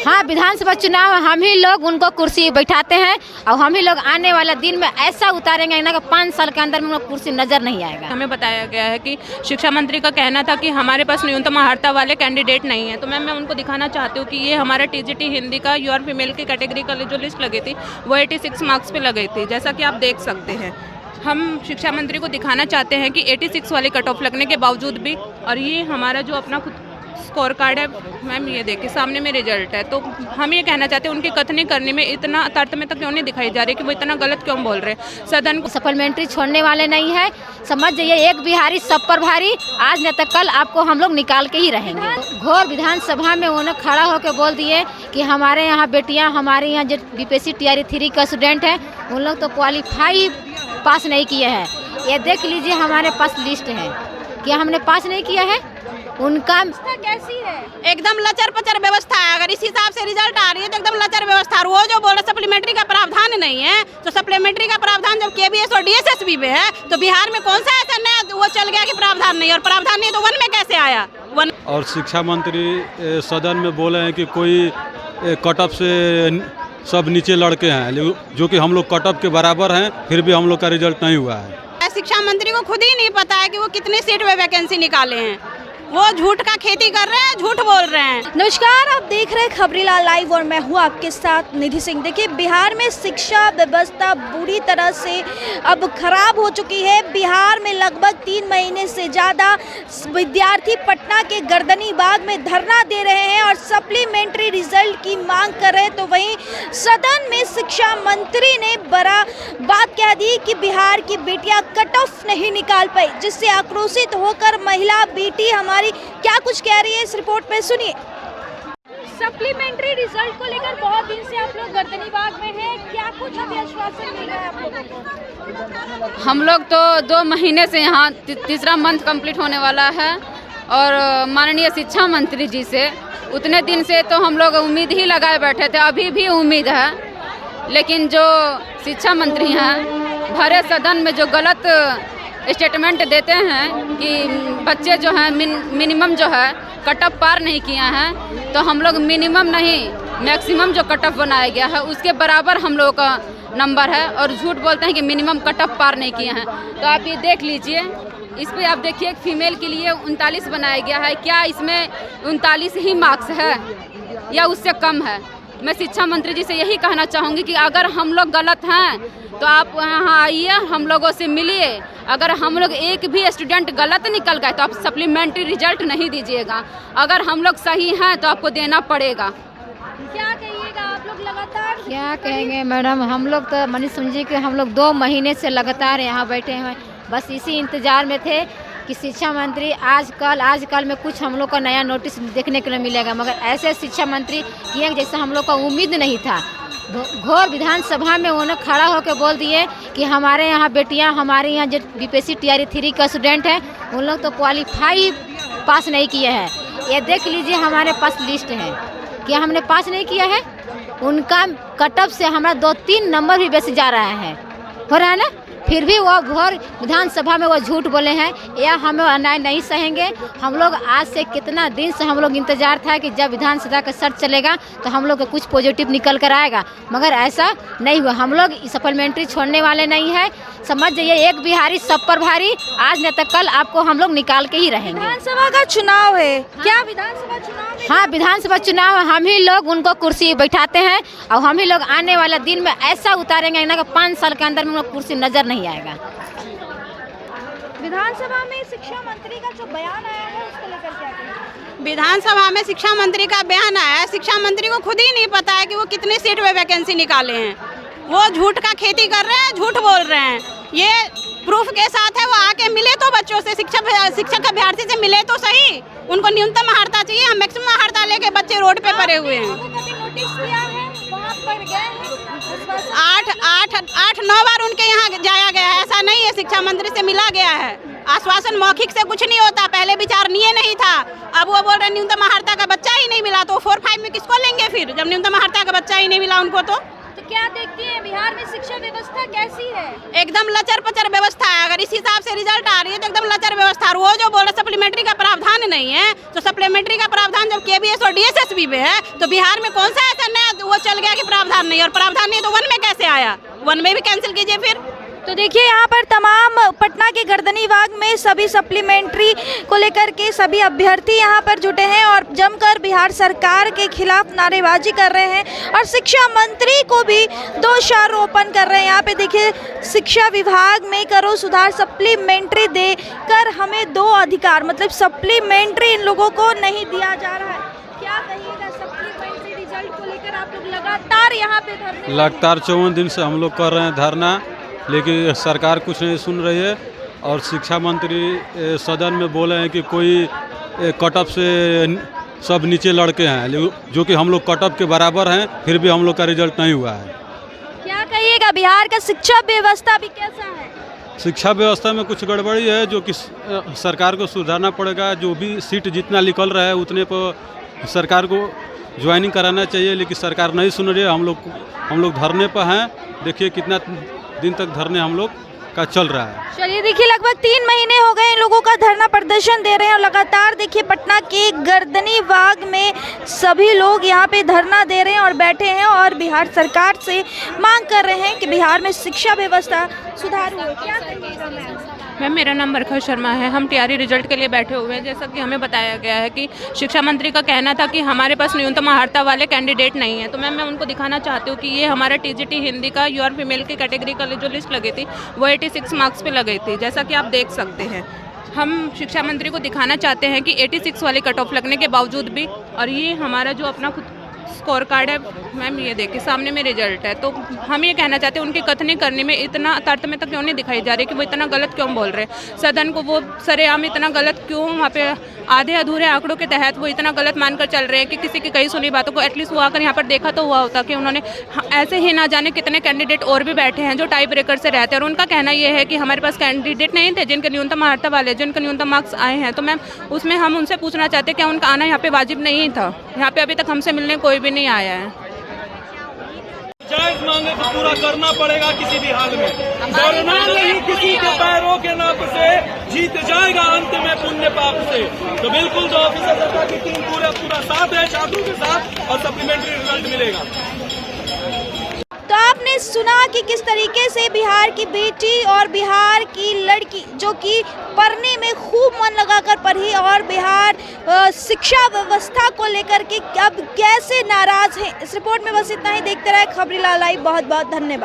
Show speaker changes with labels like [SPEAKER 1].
[SPEAKER 1] हाँ, विधानसभा चुनाव हम ही लोग उनको कुर्सी बैठाते हैं और हम ही लोग आने वाला दिन में ऐसा उतारेंगे ना कि 5 साल के अंदर में उनको कुर्सी नजर नहीं आएगा।
[SPEAKER 2] हमें बताया गया है कि शिक्षा मंत्री का कहना था कि हमारे पास न्यूनतम अर्हता वाले कैंडिडेट नहीं है। तो मैं उनको दिखाना चाहती हूँ कि ये हमारा टीजीटी हिंदी का यूआर फीमेल की कैटेगरी का जो लिस्ट लगी थी वो 86 मार्क्स पे लगी थी, जैसा कि आप देख सकते हैं। हम शिक्षा मंत्री को दिखाना चाहते हैं कि 86 वाली कट ऑफ लगने के बावजूद भी, और ये हमारा जो अपना खुद स्कोर कार्ड है मैम, ये देखिए सामने में रिजल्ट है। तो हम ये कहना चाहते हैं उनकी कथनी करने में इतना तर्क में तो क्यों नहीं दिखाई जा रही कि वो इतना गलत क्यों बोल रहे हैं। सदन को
[SPEAKER 1] सप्लीमेंट्री छोड़ने वाले नहीं है, समझ जाइए एक बिहारी सब पर भारी, आज नहीं तो कल आपको हम लोग निकाल के ही रहेंगे। घोर विधानसभा में उन्होंने खड़ा होकर बोल दिए कि हमारे यहाँ बेटियाँ, हमारे यहाँ जो बीपीएससी टीआरई 3 का स्टूडेंट है उन लोग तो क्वालिफाई पास नहीं किए हैं। ये देख लीजिए हमारे पास लिस्ट है, क्या हमने पास नहीं किया है। उनका
[SPEAKER 3] कैसी है, एकदम लचर पचर व्यवस्था है। अगर इस हिसाब से रिजल्ट आ रही है तो एकदम लचर व्यवस्था। वो जो बोल रहे सप्लीमेंट्री का प्रावधान नहीं है, तो सप्लीमेंट्री का प्रावधान जब केबीएस और डीएसएसबी में है तो बिहार में कौन सा ऐसा नया वो चल गया कि प्रावधान नहीं, और प्रावधान नहीं तो वन में कैसे आया। वन
[SPEAKER 4] और शिक्षा मंत्री सदन में बोले हैं कि कोई कट ऑफ से सब नीचे लड़के हैं, जो कि हम लोग कट ऑफ के बराबर हैं, फिर भी हम लोग का रिजल्ट नहीं हुआ है।
[SPEAKER 3] शिक्षा मंत्री को खुद ही नहीं पता है कि वो कितनी सीट में वैकेंसी निकाले हैं। वो झूठ का खेती कर रहे हैं, झूठ बोल रहे हैं।
[SPEAKER 5] नमस्कार, आप देख रहे हैं खबरीलाल लाइव और मैं हूँ आपके साथ निधि सिंह। देखिए, बिहार में शिक्षा व्यवस्था बुरी तरह से अब खराब हो चुकी है। बिहार में लगभग 3 महीने से ज़्यादा विद्यार्थी पटना के गर्दनी बाग में धरना दे रहे हैं और सप्लीमेंट्री रिजल्ट की मांग कर रहे हैं। तो वहीं सदन में शिक्षा मंत्री ने बड़ा बात कह दी कि बिहार की बेटियां कट ऑफ नहीं निकाल पाई, जिससे आक्रोशित होकर महिला बेटी हमारी क्या कुछ कह रही है, इस रिपोर्ट में सुनिए। सप्लीमेंट्री रिजल्ट को लेकर बहुत दिन से आप लोग गर्दनी बाग में हैं, क्या कुछ अभी आश्वासन मिल रहा है आप लोगों को?
[SPEAKER 2] हम लोग तो 2 महीने से यहाँ तीसरा मंथ कंप्लीट होने वाला है, और माननीय शिक्षा मंत्री जी से उतने दिन से तो हम लोग उम्मीद ही लगाए बैठे थे, अभी भी उम्मीद है। लेकिन जो शिक्षा मंत्री हैं भरे सदन में जो गलत स्टेटमेंट देते हैं कि बच्चे जो हैं मिनिमम जो है कट ऑफ पार नहीं किए हैं, तो हम लोग मिनिमम नहीं मैक्सिमम जो कट ऑफ बनाया गया है उसके बराबर हम लोगों का नंबर है, और झूठ बोलते हैं कि मिनिमम कट ऑफ पार नहीं किए हैं। तो आप ये देख लीजिए, इस पर आप देखिए फीमेल के लिए 39 बनाया गया है, क्या इसमें 39 ही मार्क्स है या उससे कम है? मैं शिक्षा मंत्री जी से यही कहना चाहूँगी कि अगर हम लोग गलत हैं तो आप यहाँ आइए, हम लोगों से मिलिए। अगर हम लोग एक भी स्टूडेंट गलत निकल गए तो आप सप्लीमेंट्री रिजल्ट नहीं दीजिएगा, अगर हम लोग सही हैं तो आपको देना पड़ेगा।
[SPEAKER 5] क्या कहिएगा आप लोग? लगातार
[SPEAKER 1] क्या कहेंगे मैडम, हम लोग तो मनी समझिए कि हम लोग 2 महीने से लगातार यहाँ बैठे हैं, बस इसी इंतजार में थे कि शिक्षा मंत्री आजकल में कुछ हम लोग का नया नोटिस देखने को मिलेगा, मगर ऐसे शिक्षा मंत्री किए जैसे हम लोग का उम्मीद नहीं था। घोर विधानसभा में उन्होंने खड़ा होकर बोल दिए कि हमारे यहाँ बेटियाँ, हमारे यहाँ जो बीपीएससी टीआरई 3 का स्टूडेंट है उन लोग तो क्वालिफाई पास नहीं किए हैं। ये देख लीजिए हमारे पास लिस्ट है, क्या हमने पास नहीं किया है। उनका कट ऑफ से हमारा 2-3 नंबर भी बेसी जा रहा है, हो रहा है ना, फिर भी वो घोर विधानसभा में वो झूठ बोले हैं। या हमें अन्याय नहीं सहेंगे। हम लोग आज से कितना दिन से हम लोग इंतजार था कि जब विधानसभा का सत्र चलेगा तो हम लोग को कुछ पॉजिटिव निकल कर आएगा, मगर ऐसा नहीं हुआ। हम लोग सप्लीमेंट्री छोड़ने वाले नहीं है, समझ जाइए एक बिहारी सब पर भारी, आज नहीं तो कल आपको हम लोग निकाल के ही रहेंगे।
[SPEAKER 5] विधानसभा का चुनाव है, क्या विधानसभा चुनाव है?
[SPEAKER 1] हाँ, विधानसभा चुनाव हम ही लोग उनको कुर्सी बैठाते हैं और हम ही लोग आने वाला दिन में ऐसा उतारेंगे ना कि 5 साल के अंदर में उनको कुर्सी नजर नहीं आएगा।
[SPEAKER 5] विधानसभा में शिक्षा मंत्री का जो बयान आया है उसको लेकर क्या कहेंगे?
[SPEAKER 3] विधानसभा में शिक्षा मंत्री का बयान आया है, शिक्षा मंत्री को खुद ही नहीं पता है कि वो कितनी सीट में वैकेंसी निकाले हैं। वो झूठ का खेती कर रहे हैं, झूठ बोल रहे हैं। ये प्रूफ के साथ है, वो आके मिले तो बच्चों से, शिक्षक अभ्यर्थी से मिले तो सही। उनको न्यूनतम अर्हता चाहिए, हम मैक्सिमम अर्हता लेके बच्चे रोड पे पड़े हुए हैं। 8-9 बार उनके यहाँ जाया गया है, ऐसा नहीं है शिक्षा मंत्री से मिला गया है। आश्वासन मौखिक से कुछ नहीं होता, पहले विचारणीय नहीं था, अब वो बोल रहे न्यूनतम अर्हता का बच्चा ही नहीं मिला, तो 4-5 में किसको लेंगे फिर, जब न्यूनतम अर्हता का बच्चा ही नहीं मिला उनको। तो
[SPEAKER 5] क्या देखती हैं बिहार में शिक्षा व्यवस्था कैसी है?
[SPEAKER 3] एकदम लचर पचर व्यवस्था है। अगर इस हिसाब से रिजल्ट आ रही है तो एकदम लचर व्यवस्था। और वो जो बोला सप्लीमेंट्री का प्रावधान नहीं है, तो सप्लीमेंट्री का प्रावधान जब केबीएस और डीएसएसबी में है तो बिहार में कौन सा ऐसा नया वो चल गया कि प्रावधान नहीं, और प्रावधान नहीं तो वन में कैसे आया? वन में भी कैंसिल कीजिए फिर।
[SPEAKER 5] तो देखिए यहाँ पर तमाम पटना के गर्दनीबाग में सभी सप्लीमेंट्री को लेकर के सभी अभ्यर्थी यहाँ पर जुटे हैं और जमकर बिहार सरकार के खिलाफ नारेबाजी कर रहे हैं और शिक्षा मंत्री को भी दोषारोपण कर रहे हैं। यहाँ पे देखिए, शिक्षा विभाग में करो सुधार, सप्लीमेंट्री देकर हमें दो अधिकार, मतलब सप्लीमेंट्री इन लोगों को नहीं दिया जा रहा है। क्या कहिएगा सप्लीमेंट्री रिजल्ट को लेकर? आप लोग लगातार यहाँ पे धरने
[SPEAKER 4] लगातार 54 दिन से हम लोग कर रहे हैं धरना, लेकिन सरकार कुछ नहीं सुन रही है। और शिक्षा मंत्री सदन में बोले हैं कि कोई कट ऑफ से सब नीचे लड़के हैं, जो कि हम लोग कट ऑफ के बराबर हैं, फिर भी हम लोग का रिजल्ट नहीं हुआ है।
[SPEAKER 5] क्या कहिएगा बिहार का शिक्षा व्यवस्था भी कैसा है?
[SPEAKER 4] शिक्षा व्यवस्था में कुछ गड़बड़ी है जो कि सरकार को सुधारना पड़ेगा। जो भी सीट जितना निकल रहा है उतने पर सरकार को ज्वाइनिंग कराना चाहिए, लेकिन सरकार नहीं सुन रही है। हम लोग धरने पर हैं। देखिए कितना दिन तक धरने हम लोग का चल रहा है।
[SPEAKER 5] चलिए देखिए, लगभग 3 महीने हो गए इन लोगों का धरना प्रदर्शन दे रहे हैं और लगातार देखिए पटना के गर्दनीबाग में सभी लोग यहाँ पे धरना दे रहे हैं और बैठे हैं और बिहार सरकार से मांग कर रहे हैं कि बिहार में शिक्षा व्यवस्था सुधार हो। क्या कहिएगा
[SPEAKER 6] मैम? मेरा नाम बरखा शर्मा है। हम टीआरई रिजल्ट के लिए बैठे हुए हैं। जैसा कि हमें बताया गया है कि शिक्षा मंत्री का कहना था कि हमारे पास न्यूनतम अर्हता वाले कैंडिडेट नहीं है। तो मैम मैं उनको दिखाना चाहती हूँ कि ये हमारा टीजीटी हिंदी का यूआर फीमेल की कैटेगरी का जो लिस्ट लगी थी वो 86 मार्क्स पे लगी थी, जैसा कि आप देख सकते हैं। हम शिक्षा मंत्री को दिखाना चाहते हैं कि 86 वाली कट ऑफ लगने के बावजूद भी, और ये हमारा जो अपना खुद स्कोर कार्ड है मैम, ये देखिए सामने में रिजल्ट है। तो हम ये कहना चाहते हैं उनकी कथनी करने में इतना तारतम्यता क्यों नहीं दिखाई जा रही कि वो इतना गलत क्यों बोल रहे हैं। सदन को वो सरेआम इतना गलत क्यों, वहाँ पे आधे अधूरे आंकड़ों के तहत वो इतना गलत मानकर चल रहे हैं कि किसी की कई सुनी बातों को एटलीस्ट वो आकर यहाँ पर देखा तो हुआ होता कि उन्होंने ऐसे ही ना जाने कितने कैंडिडेट और भी बैठे हैं जो टाई ब्रेकर से रहते हैं। और उनका कहना ये है कि हमारे पास कैंडिडेट नहीं थे जिनके न्यूनतम अर्हता वाले, जिनके न्यूनतम मार्क्स आए हैं। तो मैम उसमें हम उनसे पूछना चाहते हैं क्या उनका आना यहाँ पे वाजिब नहीं था? यहाँ पे अभी तक हमसे मिलने कोई भी नहीं आया है।
[SPEAKER 7] जायज मांगे तो पूरा करना पड़ेगा किसी भी हाल में। डरना नहीं किसी के पैरों के नाप से, जीत जाएगा अंत में पुण्य पाप से। तो बिल्कुल जो ऑफिसर सरकार की टीम पूरा साथ है, छात्रों के साथ, और सप्लीमेंट्री रिजल्ट मिलेगा।
[SPEAKER 5] तो आपने सुना कि किस तरीके से बिहार की बेटी और बिहार की लड़की जो कि पढ़ने में खूब मन लगाकर पढ़ी और बिहार शिक्षा व्यवस्था को लेकर के अब कैसे नाराज हैं। इस रिपोर्ट में बस इतना ही। देखते रहे खबरीलाल लाइव। बहुत बहुत धन्यवाद।